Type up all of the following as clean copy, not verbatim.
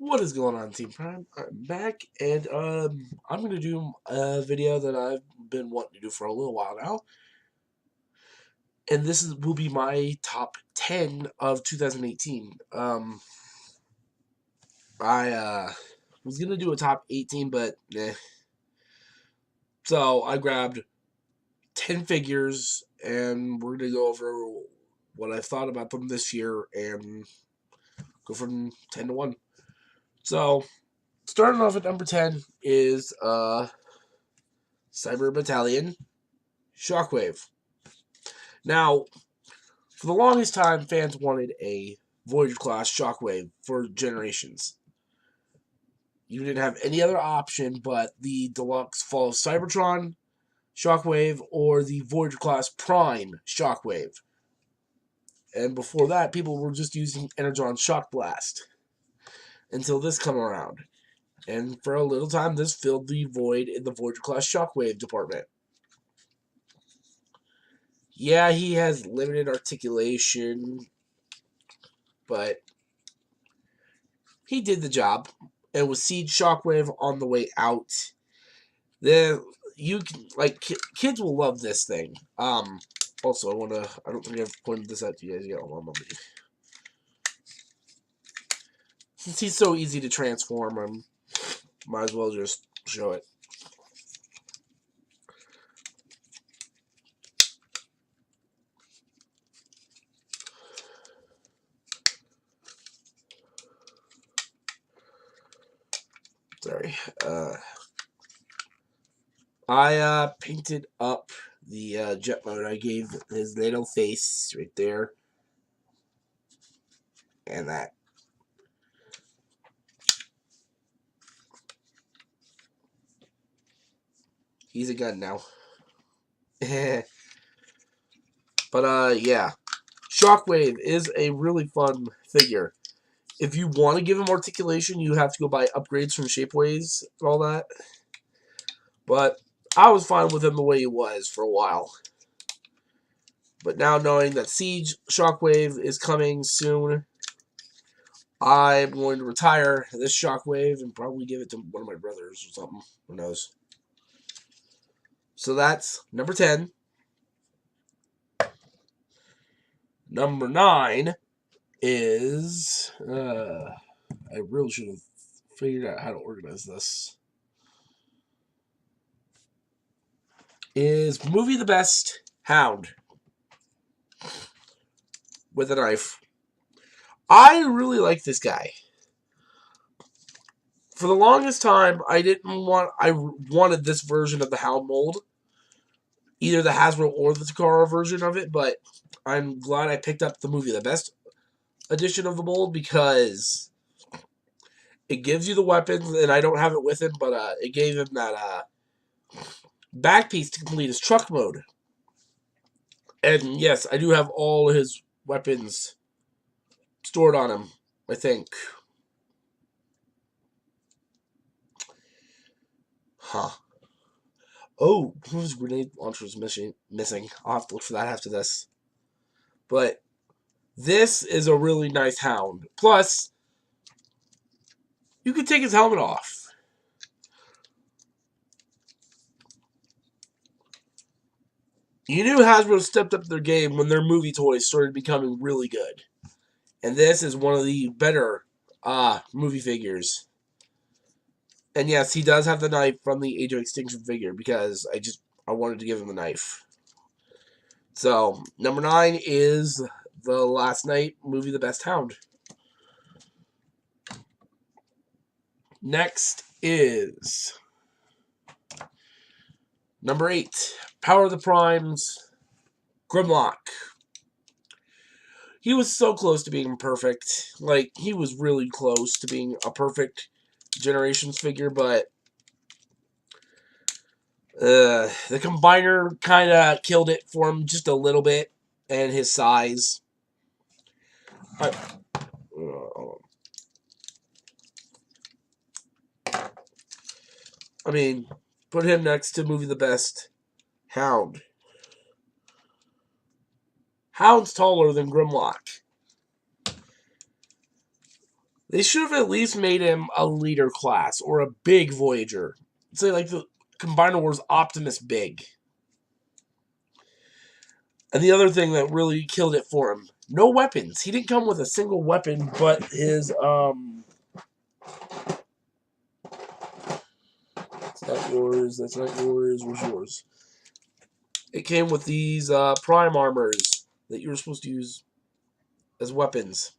What is going on, Team Prime? I'm back, and I'm gonna do a video that I've been wanting to do for a little while now, and will be my top 10 of 2018. I was gonna do a top 18, but so I grabbed 10 figures, and we're gonna go over what I thought about them this year and go from 10 to 1. So starting off at number 10 is Cyber Battalion Shockwave. Now, for the longest time, fans wanted a Voyager class Shockwave for generations. You didn't have any other option but the deluxe Fall of Cybertron Shockwave or the Voyager class Prime Shockwave. And before that, people were just using Energon Shock Blast until this come around. And for a little time, this filled the void in the Voyager class Shockwave department. Yeah, he has limited articulation, but he did the job. And with Siege Shockwave on the way out, then you can kids will love this thing. Also, I don't think I've pointed this out to you guys yet. Hold on, let me. Since he's so easy to transform, might as well just show it. Sorry. I painted up the jet mode. I gave his little face right there, and that. He's a gun now. But yeah. Shockwave is a really fun figure. If you want to give him articulation, you have to go buy upgrades from Shapeways and all that. But I was fine with him the way he was for a while. But now knowing that Siege Shockwave is coming soon, I'm going to retire this Shockwave and probably give it to one of my brothers or something. Who knows? So that's number 10. Number 9 is... I really should have figured out how to organize this. Is Movie the Best Hound with a knife. I really like this guy. For the longest time, I wanted this version of the Hound mold. Either the Hasbro or the Takara version of it, but I'm glad I picked up the Movie the Best edition of the mold because it gives you the weapons, and I don't have it with him, but it gave him that back piece to complete his truck mode. And yes, I do have all his weapons stored on him, I think. Huh. Oh, his grenade launcher was missing. I'll have to look for that after this. But this is a really nice Hound. Plus, you can take his helmet off. You knew Hasbro stepped up their game when their movie toys started becoming really good. And this is one of the better movie figures. And yes, he does have the knife from the Age of Extinction figure because I wanted to give him the knife. So, number 9 is the Last Night Movie The Best Hound. Next is number 8, Power of the Primes, Grimlock. He was so close to being perfect. Like, he was really close to being a perfect Generations figure, but the Combiner kind of killed it for him just a little bit, and his size. I mean, put him next to Movie the Best Hound. Hound's taller than Grimlock. They should have at least made him a leader class or a big Voyager. Say like the Combiner Wars Optimus Big. And the other thing that really killed it for him, no weapons. He didn't come with a single weapon but his That's not yours, that's not yours, where's yours? It came with these prime armors that you were supposed to use as weapons.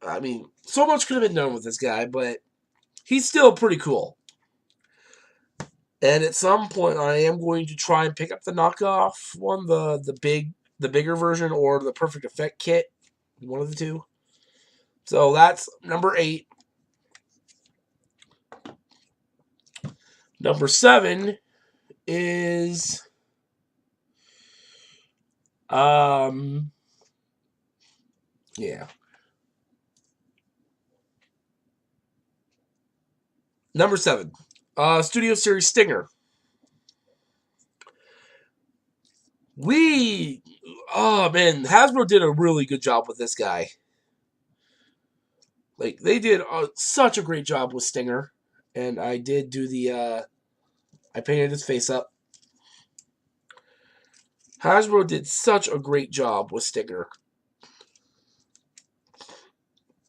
I mean, so much could have been done with this guy, but he's still pretty cool. And at some point, I am going to try and pick up the knockoff one, the bigger version, or the Perfect Effect kit, one of the two. So that's number 8. Number 7 is yeah. Number 7. Studio Series Stinger. Oh man, Hasbro did a really good job with this guy. Like, they did such a great job with Stinger. And I did do the, I painted his face up. Hasbro did such a great job with Stinger.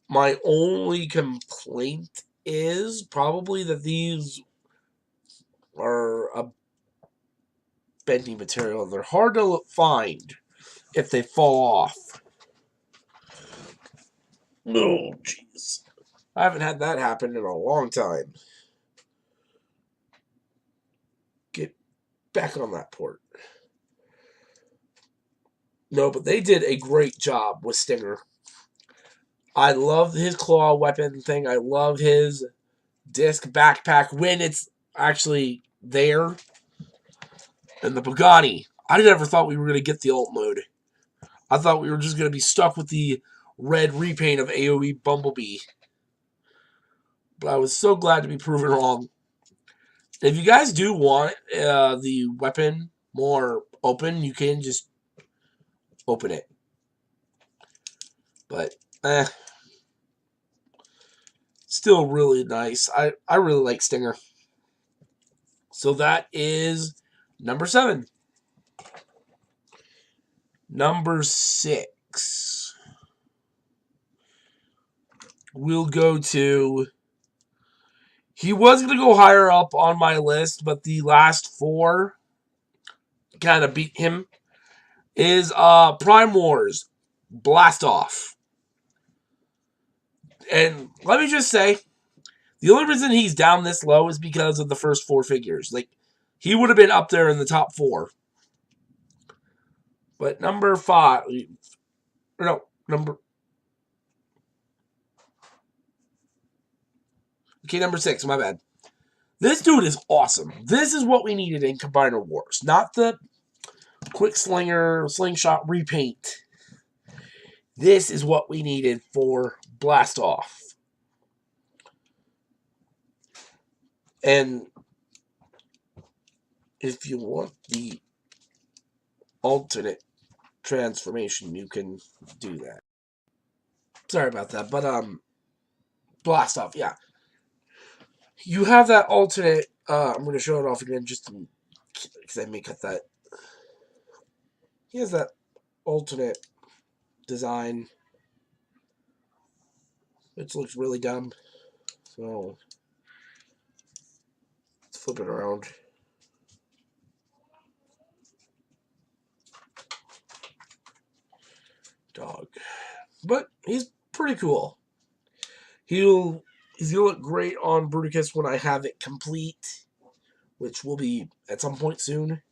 My only complaint is probably that these are a bendy material. They're hard to find if they fall off. No, jeez. I haven't had that happen in a long time. Get back on that port. No, but they did a great job with Stinger. I love his claw weapon thing. I love his disc backpack when it's actually there. And the Pagani. I never thought we were going to get the alt mode. I thought we were just going to be stuck with the red repaint of AoE Bumblebee. But I was so glad to be proven wrong. If you guys do want the weapon more open, you can just open it. But, still really nice. I really like Stinger. So that is number 7. Number 6. We'll go to... He was going to go higher up on my list, but the last 4 kind of beat him. Is Prime Wars Blast Off. And let me just say, the only reason he's down this low is because of the first 4 figures. Like, he would have been up there in the top 4. But number 5... No, number... Okay, number 6, my bad. This dude is awesome. This is what we needed in Combiner Wars. Not the quick slingshot repaint. This is what we needed for Blast Off. And if you want the alternate transformation, you can do that. Sorry about that, but Blast Off, yeah. You have that alternate. I'm going to show it off again just because I may cut that. He has that alternate design, which looks really dumb. So let's flip it around. Dog. But he's pretty cool. He's going to look great on Bruticus when I have it complete, which will be at some point soon.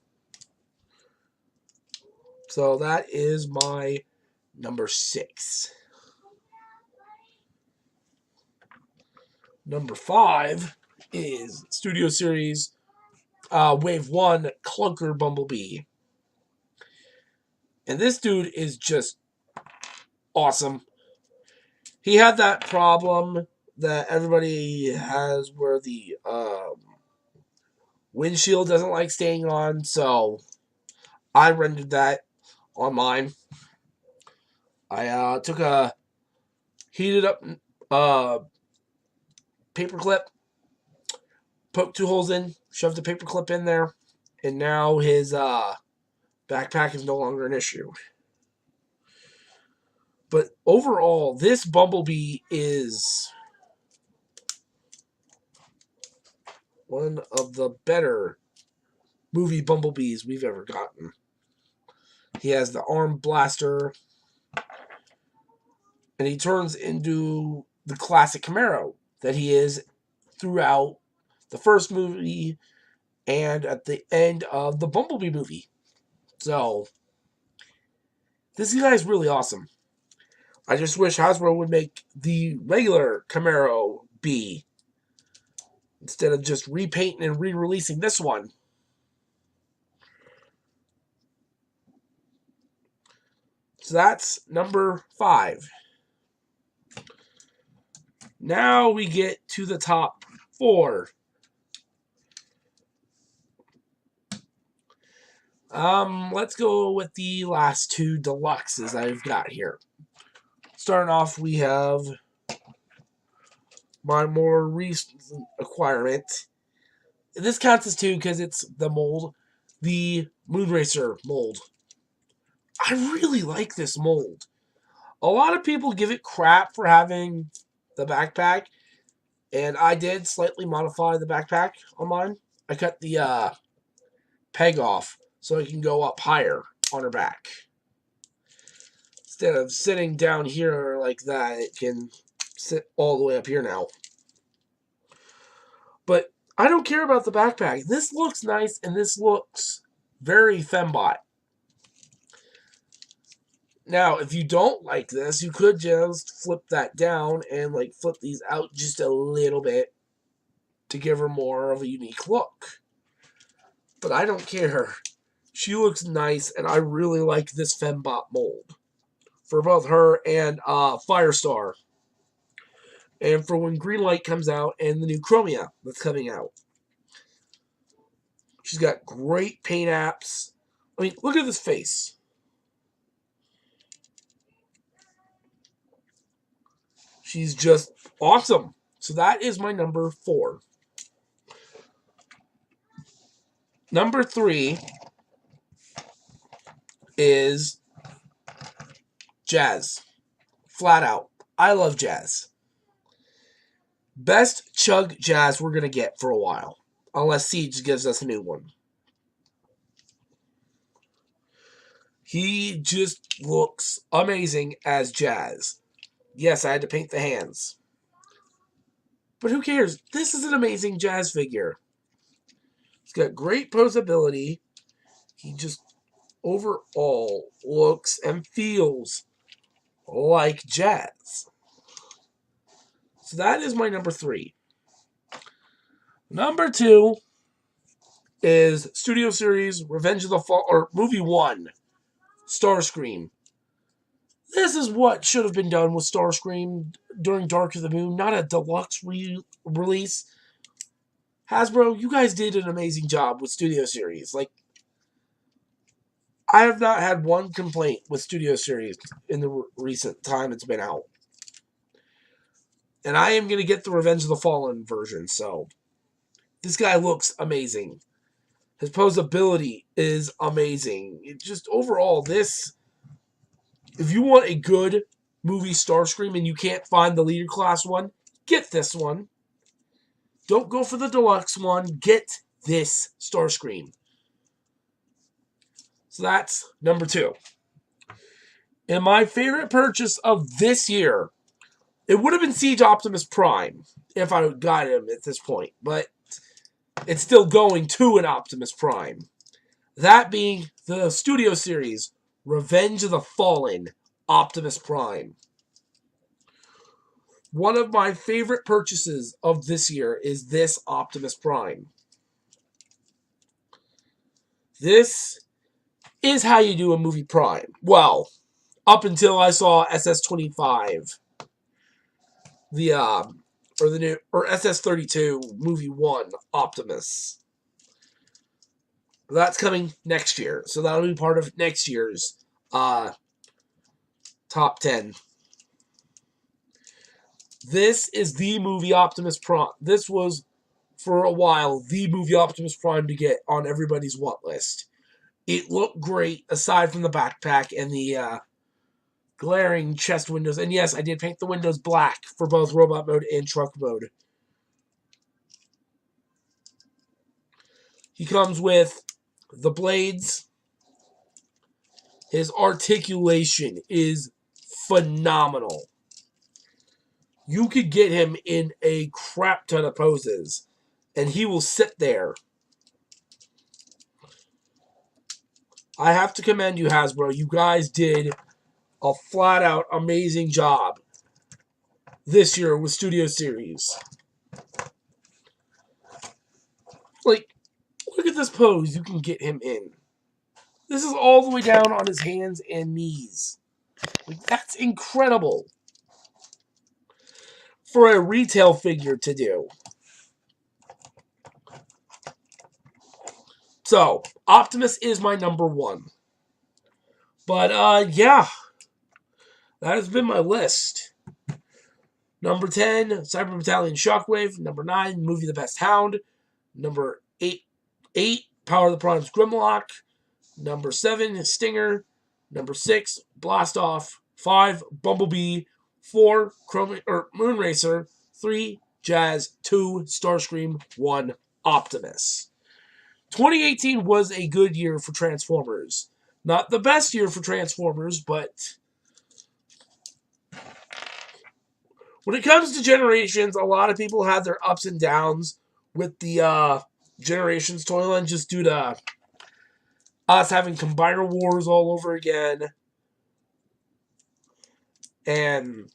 So that is my number 6. Number 5 is Studio Series Wave 1 Clunker Bumblebee. And this dude is just awesome. He had that problem that everybody has where the windshield doesn't like staying on, so I rendered that on mine. I took a heated up paper clip, poked 2 holes in, shoved the paper clip in there, and now his backpack is no longer an issue. But overall, this Bumblebee is one of the better movie Bumblebees we've ever gotten. He has the arm blaster, and he turns into the classic Camaro that he is throughout the first movie and at the end of the Bumblebee movie. So, this guy is really awesome. I just wish Hasbro would make the regular Camaro B instead of just repainting and re-releasing this one. So that's number 5. Now we get to the top 4. Let's go with the last 2 deluxes I've got here. Starting off, we have my more recent acquirement. This counts as 2 because it's the mold, the Moonracer mold. I really like this mold. A lot of people give it crap for having the backpack, and I did slightly modify the backpack on mine. I cut the peg off so it can go up higher on her back. Instead of sitting down here like that, it can sit all the way up here now. But I don't care about the backpack. This looks nice, and this looks very fembot. Now, if you don't like this, you could just flip that down and like flip these out just a little bit to give her more of a unique look. But I don't care. She looks nice, and I really like this fembot mold for both her and Firestar. And for when Greenlight comes out and the new Chromia that's coming out. She's got great paint apps. I mean, look at this face. She's just awesome. So that is my number 4. Number 3 is Jazz. Flat out. I love Jazz. Best Chug Jazz we're going to get for a while. Unless Siege gives us a new one. He just looks amazing as Jazz. Yes, I had to paint the hands. But who cares? This is an amazing Jazz figure. He's got great posability. He just overall looks and feels like Jazz. So that is my number 3. Number 2 is Studio Series Revenge of the Fall, or Movie 1, Starscream. This is what should have been done with Starscream during Dark of the Moon, not a deluxe release. Hasbro, you guys did an amazing job with Studio Series. Like, I have not had one complaint with Studio Series in the recent time it's been out. And I am going to get the Revenge of the Fallen version, so this guy looks amazing. His posability is amazing. It just overall, this, if you want a good movie Starscream and you can't find the leader class one, get this one. Don't go for the deluxe one. Get this Starscream. So that's number 2. And my favorite purchase of this year, it would have been Siege Optimus Prime if I got him at this point, but it's still going to an Optimus Prime. That being the Studio Series Revenge of the Fallen Optimus Prime. One of my favorite purchases of this year is this Optimus Prime. This is how you do a movie Prime. Well, up until I saw SS25, or SS32 movie 1 Optimus. That's coming next year. So that'll be part of next year's top 10. This is the movie Optimus Prime. This was, for a while, the movie Optimus Prime to get on everybody's want list. It looked great, aside from the backpack and the glaring chest windows. And yes, I did paint the windows black for both robot mode and truck mode. He comes with the blades. His articulation is phenomenal. You could get him in a crap ton of poses, and he will sit there. I have to commend you, Hasbro. You guys did a flat-out amazing job this year with Studio Series. Like, look at this pose you can get him in. This is all the way down on his hands and knees. Like, that's incredible for a retail figure to do. So, Optimus is my number 1. But, yeah. That has been my list. Number 10, Cyber Battalion Shockwave. Number 9, Movie The Best Hound. Number 8, Power of the Primes Grimlock. Number 7, Stinger. Number 6, Blastoff. 5, Bumblebee. 4, Moonracer. 3, Jazz. 2, Starscream. 1, Optimus. 2018 was a good year for Transformers. Not the best year for Transformers, but when it comes to Generations, a lot of people had their ups and downs with the Generations toy line just due to us having Combiner Wars all over again. And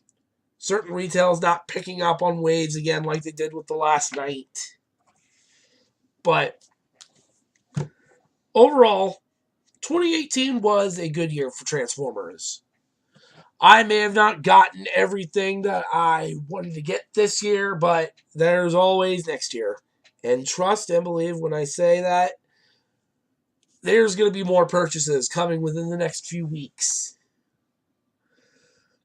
certain retails not picking up on waves again like they did with the last night. But overall, 2018 was a good year for Transformers. I may have not gotten everything that I wanted to get this year, but there's always next year. And trust and believe when I say that, there's going to be more purchases coming within the next few weeks.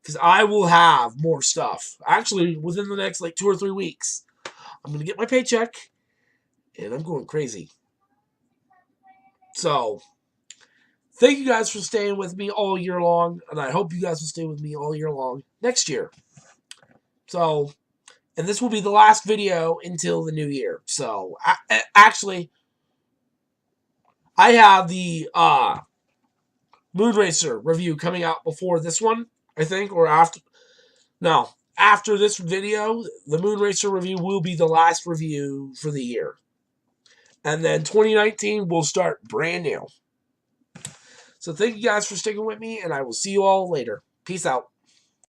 Because I will have more stuff. Actually, within the next 2 or 3 weeks. I'm going to get my paycheck, and I'm going crazy. So, thank you guys for staying with me all year long, and I hope you guys will stay with me all year long next year. So, and this will be the last video until the new year. So, actually, I have the Moonracer review coming out before this one, I think, or after. No, after this video, the Moonracer review will be the last review for the year. And then 2019 will start brand new. So thank you guys for sticking with me, and I will see you all later. Peace out.